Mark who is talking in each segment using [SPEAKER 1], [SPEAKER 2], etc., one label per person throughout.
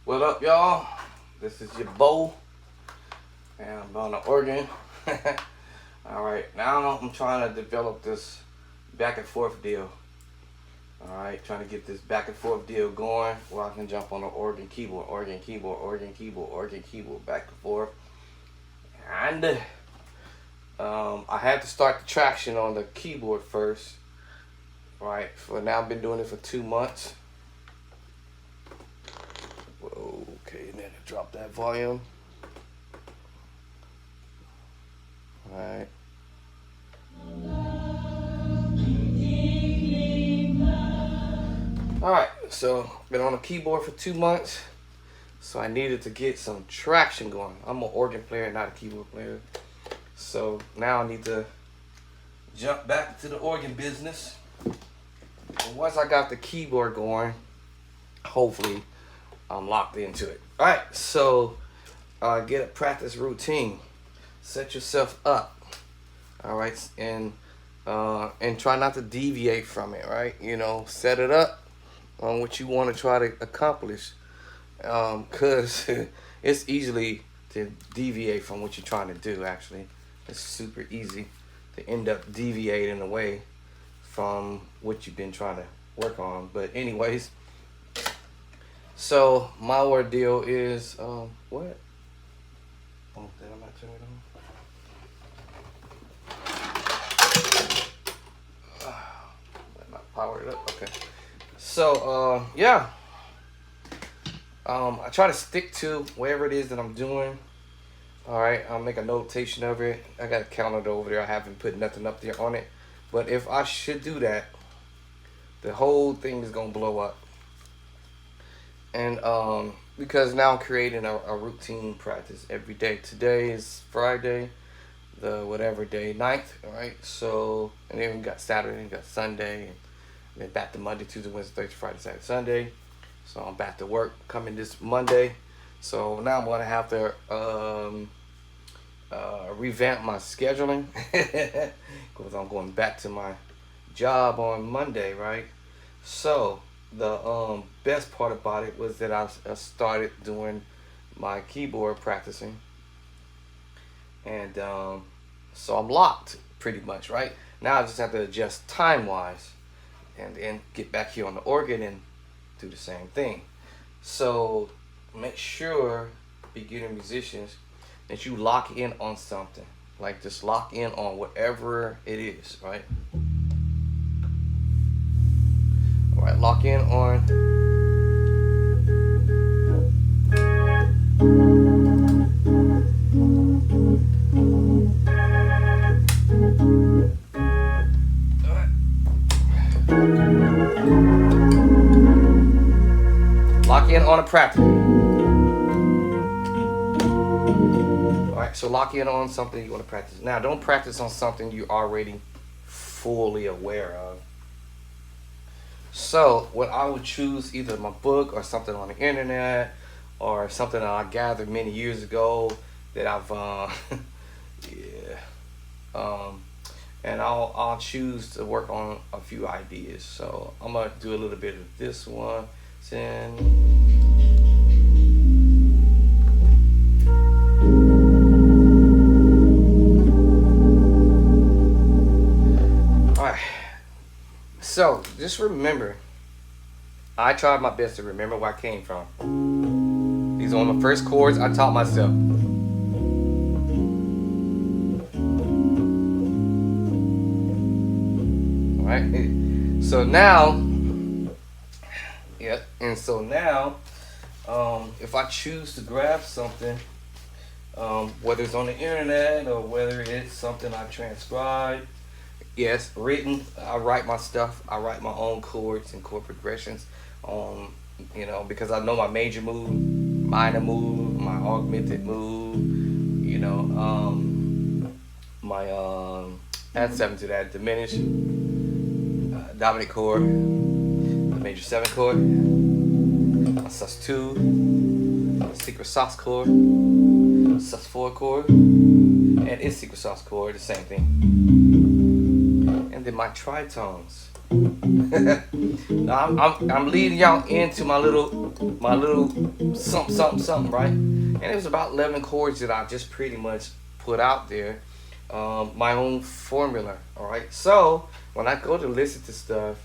[SPEAKER 1] What up, y'all? This is your Bo, and I'm on the organ. Alright, now I'm trying to develop this back and forth deal. Alright, trying to get this back and forth deal going where I can jump on the organ keyboard, back and forth. And I had to start the traction on the keyboard first. Right, for now I've been doing it for 2 months. Whoa, okay, then drop that volume. Alright. Alright, so been on the keyboard for 2 months. So I needed to get some traction going. I'm an organ player, not a keyboard player. So now I need to jump back to the organ business. And once I got the keyboard going, hopefully I'm locked into it. All right, so get a practice routine. Set yourself up. All right, and try not to deviate from it. Right, set it up on what you want to try to accomplish. Cause it's easily to deviate from what you're trying to do. Actually, it's super easy to end up deviating away from what you've been trying to work on. But anyways. So my ordeal is what? Oh, did I not turn it on? Let me power it up. Okay. So yeah. I try to stick to whatever it is that I'm doing. All right. I'll make a notation of it. I got a calendar over there. I haven't put nothing up there on it. But if I should do that, the whole thing is gonna blow up. And because now I'm creating a routine practice every day. Today is Friday, the whatever day, 9th, all right? So, and then we got Saturday, we got Sunday, and then back to Monday, Tuesday, Wednesday, Thursday, Friday, Saturday, Sunday. So I'm back to work coming this Monday. So now I'm gonna have to revamp my scheduling because I'm going back to my job on Monday, right? So the best part about it was that I started doing my keyboard practicing, and so I'm locked pretty much. Right now I just have to adjust time wise and then get back here on the organ and do the same thing. So make sure, beginner musicians, that you lock in on something. Like just lock in on whatever it is, right? All right, lock in on a practice. Alright, so lock in on something you want to practice. Now, don't practice on something you're already fully aware of. So, what I would choose, either my book or something on the internet or something that I gathered many years ago that I've, and I'll choose to work on a few ideas. So, I'm going to do a little bit of this one. Alright, so just remember, I tried my best to remember where I came from. These are my first chords I taught myself. Alright, so now, and so now, if I choose to grab something, whether it's on the internet or whether it's something I transcribe, yes, written, I write my stuff. I write my own chords and chord progressions, because I know my major move, minor move, my augmented move, my add 7 to that diminished, dominant chord, the major 7 chord, a sus2, a secret sauce chord, sus4 chord, and its secret sauce chord, the same thing. And then my tritones. Now I'm leading y'all into my little something, right? And it was about 11 chords that I just pretty much put out there, my own formula. All right. So when I go to listen to stuff,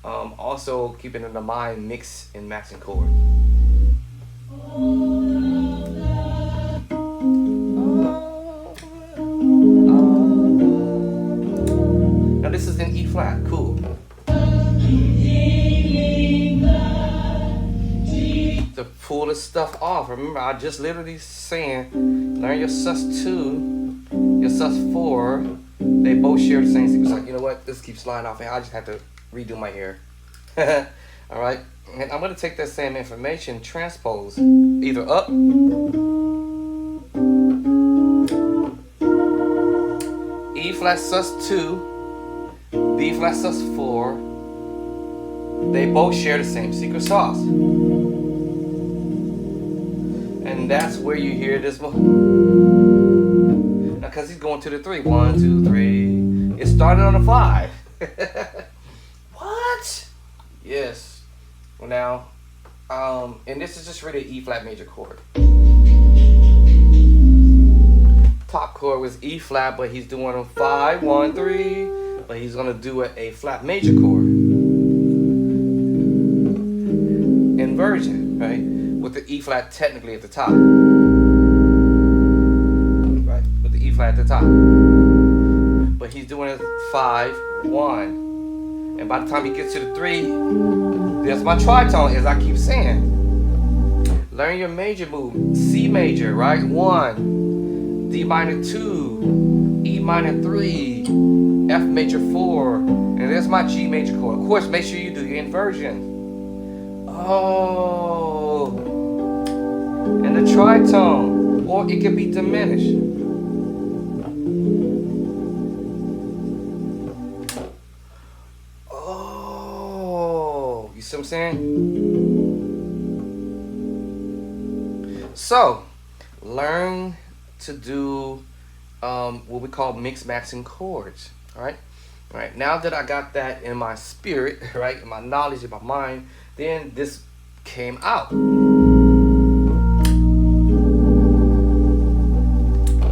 [SPEAKER 1] also keeping in mind mix and matching chord. Now this is in E flat. Cool. To pull this stuff off. Remember, I just literally saying, learn your sus2, your sus4. They both share the same sequence. Like, you know what? This keeps sliding off, and I just have to redo my hair. All right, and I'm gonna take that same information, transpose either up, E flat sus2, B flat sus4. They both share the same secret sauce. And that's where you hear this one. Now, because he's going to the 3. 1, 2, 3. It started on a 5. What? Yes. Well, now, and this is just really an E flat major chord. Top chord was E flat, but he's doing a 5, 1, 3. But he's going to do a flat major chord. Inversion, right? With the E flat technically at the top. Right? With the E flat at the top. But he's doing a 5, 1. And by the time he gets to the 3, there's my tritone, as I keep saying. Learn your major move. C major, right? 1. D minor 2. E minor 3. F major 4. And there's my G major chord. Of course, make sure you do your inversion. Oh. And the tritone, or it can be diminished. Oh, you see what I'm saying? So, learn to do what we call mix matching chords. All right. Now that I got that in my spirit, right, in my knowledge, in my mind, then this came out.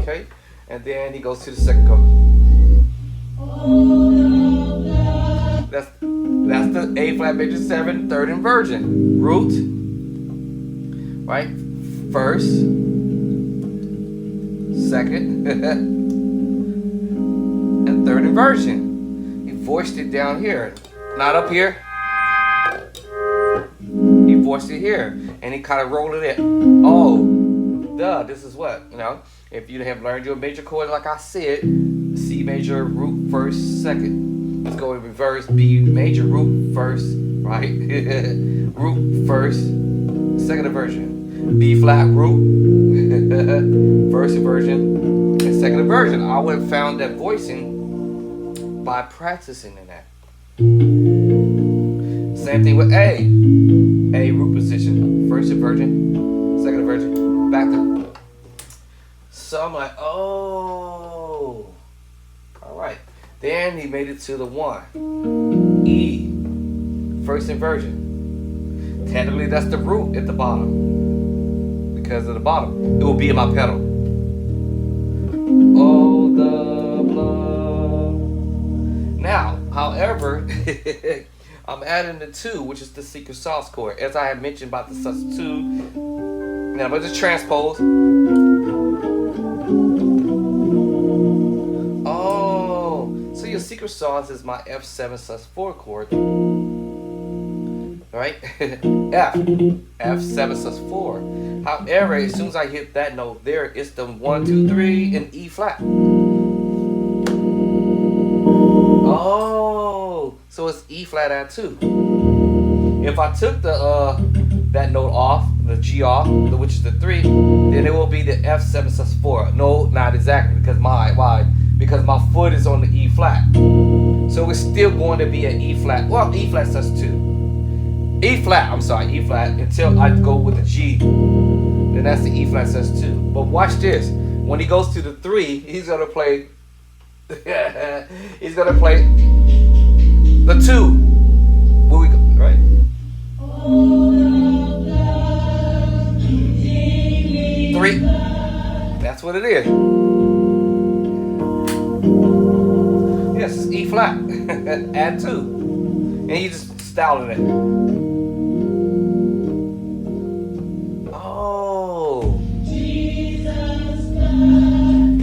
[SPEAKER 1] Okay, and then he goes to the second chord. That's the A flat major 7, third inversion. Root, right? First, second, and third inversion. He voiced it down here, not up here. He voiced it here, and he kind of rolled it in. Oh, duh, this is what, you know, if you have learned your major chord, like I said, C major, root first, second. Let's go in reverse, B major, root first, right? Root first, second inversion. B flat, root, first inversion, and second inversion. I would have found that voicing by practicing in that. Same thing with A root position, first inversion, second inversion, back to. So I'm like, oh, all right. Then he made it to the 1, E, first inversion. Technically, that's the root at the bottom because of the bottom. It will be in my pedal. Oh, the blood. Now, however, I'm adding the 2, which is the secret sauce chord. As I had mentioned about the sus2. Now, I'm going to just transpose. Oh, so your secret sauce is my F7 sus4 chord. Right? F7 sus4. However, as soon as I hit that note there, it's the 1, 2, 3 and E flat. Oh, so it's E flat at 2. If I took the that note off, the G off, which is the 3, then it will be the F7 sus4. No, not exactly, because why? Because my foot is on the E flat. So it's still going to be an E flat. Well, E flat sus2. E flat, I'm sorry, E flat, until I go with the G. Then that's the E flat sus2. But watch this. When he goes to the 3, he's gonna play. He's gonna play The 2. Where we go? Right? 3. That's what it is. Yes, it's E flat. Add 2. And you just styling it. Oh.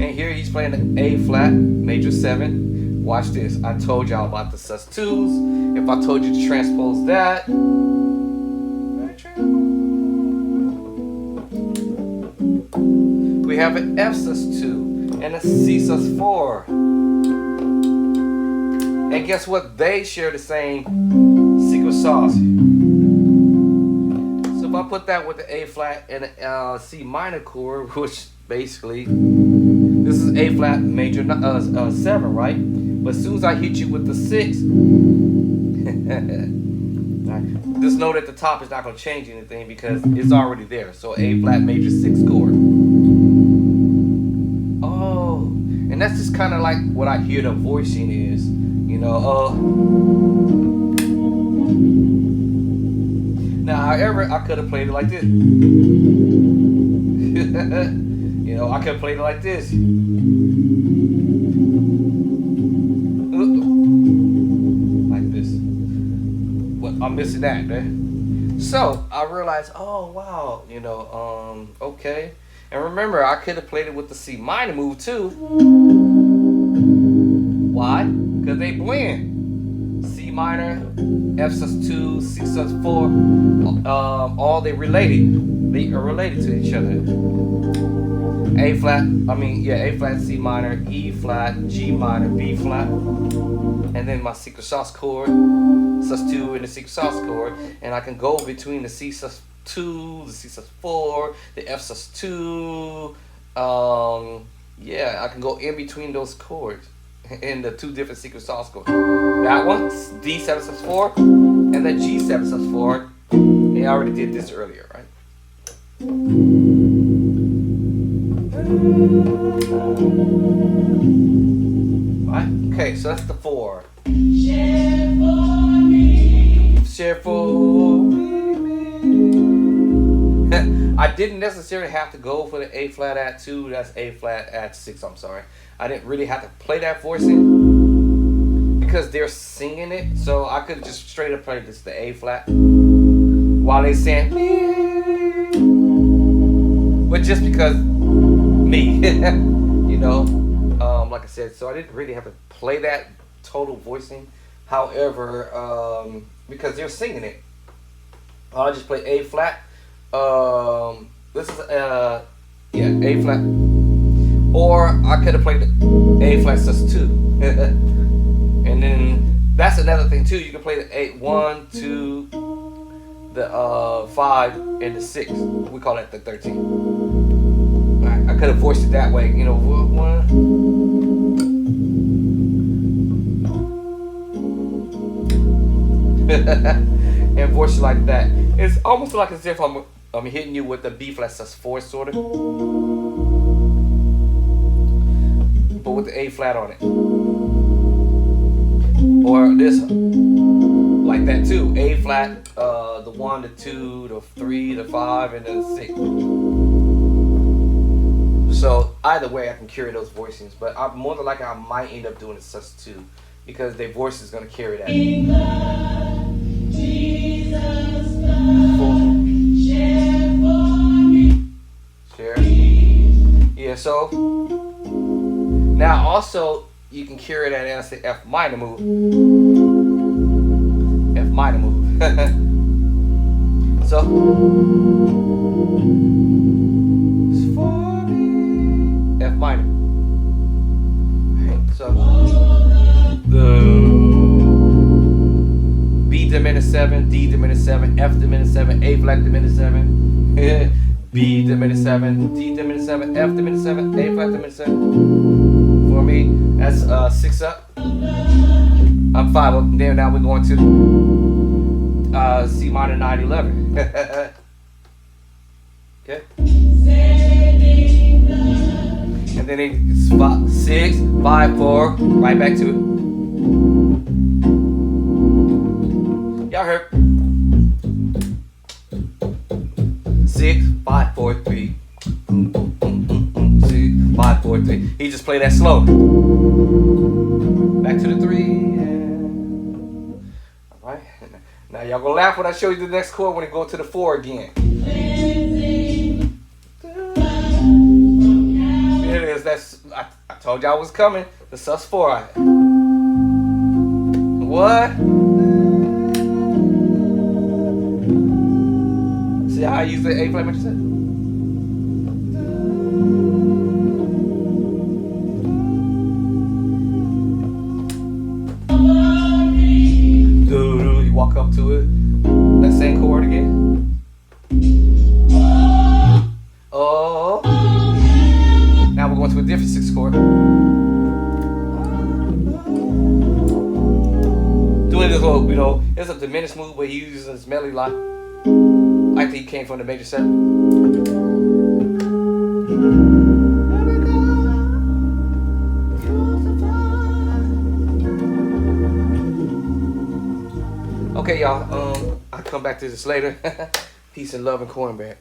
[SPEAKER 1] And here he's playing the A flat, major 7. Watch this. I told y'all about the sus2s. If I told you to transpose that. We have an F sus2 and a C sus4. And guess what? They share the same secret sauce. So if I put that with the A flat and a C minor chord, which basically this is A flat major 7, right? But as soon as I hit you with the 6, just know that the top is not going to change anything because it's already there. So A flat major 6 chord. Oh, and that's just kind of like what I hear the voicing is. You know, now, however, I could have played it like this. You know, I could have played it like this. Like this. Well, I'm missing that, man. So, I realized, oh, wow, you know, okay. And remember, I could have played it with the C minor move, too. Why? Because they blend. C minor, F sus2, C sus4, all they related. They are related to each other. A flat, A flat, C minor, E flat, G minor, B flat. And then my secret sauce chord, sus2 and the secret sauce chord. And I can go between the C sus2, the C sus4, the F sus2. Yeah, I can go in between those chords. In the 2 different secret sauce chords. That one, D7 sus4, and then G7 sus4. And I already did this earlier, right? Right? Okay, so that's the 4. Share for me. I didn't necessarily have to go for the A flat at 2. That's A flat at 6. I'm sorry. I didn't really have to play that voicing because they're singing it. So I could just straight up play this the A flat while they saying me. But just because me, you know, like I said, so I didn't really have to play that total voicing. However, because they're singing it, I'll just play A flat. This is A flat. Or I could have played the A flat sus2. And then that's another thing too. You can play the 8, 1, 2, the 5, and the 6. We call that the 13. Right. I could have voiced it that way, you know. 1. And voice it like that. It's almost like as if I'm hitting you with the B flat sus4 sort of. But with the A flat on it. Or this, like that too. A flat, the 1, the 2, the 3, the 5, and the 6. So either way, I can carry those voicings. But more than likely, I might end up doing a sus2 because their voice is going to carry that. Share. Yeah, so now also you can carry that as the F minor move. F minor move. So it's for me. F minor. Right, so the B diminished 7, D diminished 7, F diminished 7, A flat diminished 7, B diminished 7, D diminished 7, F diminished 7, A flat diminished 7. For me, that's 6 up. I'm 5 up. There now we're going to C minor 9, 11. Okay. And then it's 6, 5, 4, right back to it. heard 6, 5, 4, 3. 6, 5, 4, 3. He just played that slow. Back to the 3. All right. Now y'all gonna laugh when I show you the next chord when it go to the 4 again. Here it is. That's I told y'all was coming. The sus4. What? See how I use the A flat major set? You walk up to it. That same chord again. Oh. Now we're going to a different 6 chord. Doing this little, you know, it's a diminished move, but he uses this melody line. I think he came from the major 7. Okay, y'all. I'll come back to this later. Peace and love and cornbread.